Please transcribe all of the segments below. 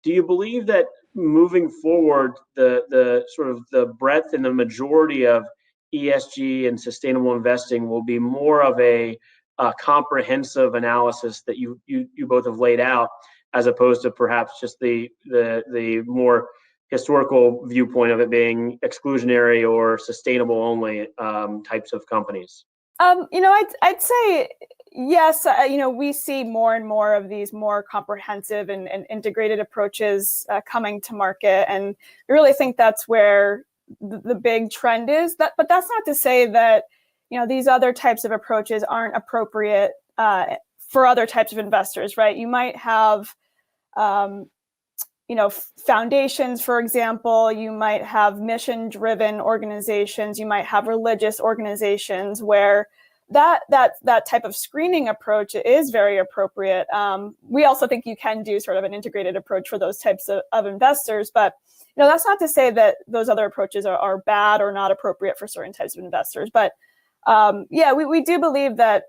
do you believe that moving forward, the sort of the breadth and the majority of ESG and sustainable investing will be more of a comprehensive analysis that you both have laid out, as opposed to perhaps just the more historical viewpoint of it being exclusionary or sustainable only types of companies? I'd say yes. We see more and more of these more comprehensive and integrated approaches coming to market, and I really think that's where the big trend is. But that's not to say that these other types of approaches aren't appropriate for other types of investors, right? You might have foundations, for example. You might have mission-driven organizations. You might have religious organizations where that type of screening approach is very appropriate. We also think you can do sort of an integrated approach for those types of investors, but that's not to say that those other approaches are bad or not appropriate for certain types of investors. But we do believe that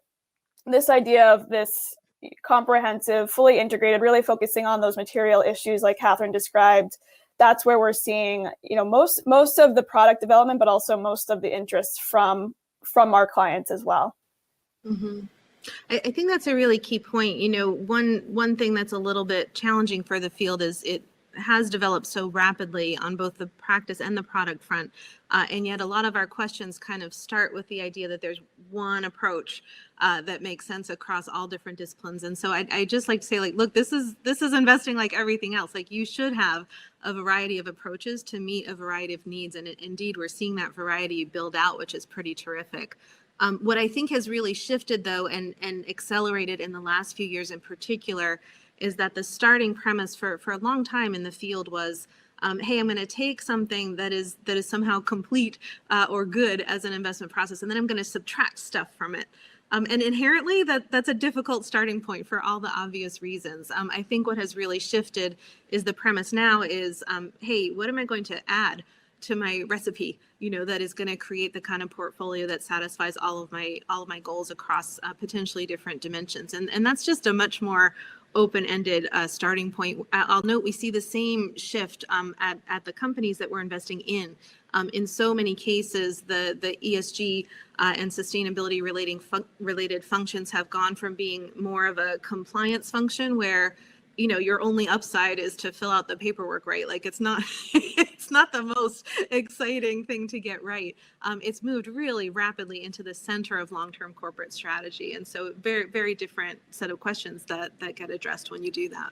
this idea of this comprehensive, fully integrated, really focusing on those material issues like Catherine described, that's where we're seeing most of the product development, but also most of the interest from our clients as well. Mm-hmm. I think that's a really key point. One thing that's a little bit challenging for the field is it has developed so rapidly on both the practice and the product front. And yet a lot of our questions kind of start with the idea that there's one approach that makes sense across all different disciplines. And so I just like to say, look, this is investing like everything else. You should have a variety of approaches to meet a variety of needs. And indeed, we're seeing that variety build out, which is pretty terrific. What I think has really shifted, though, and accelerated in the last few years in particular, is that the starting premise for a long time in the field was, hey, I'm going to take something that is somehow complete or good as an investment process, and then I'm going to subtract stuff from it. And inherently, that's a difficult starting point for all the obvious reasons. I think what has really shifted is the premise now is, hey, what am I going to add to my recipe, that is going to create the kind of portfolio that satisfies all of my goals across potentially different dimensions. And that's just a much more open-ended starting point. I'll note we see the same shift at the companies that we're investing in. In so many cases, the ESG and sustainability related functions have gone from being more of a compliance function where your only upside is to fill out the paperwork right. It's not it's not the most exciting thing to get right. It's moved really rapidly into the center of long-term corporate strategy. And so very, very different set of questions that get addressed when you do that.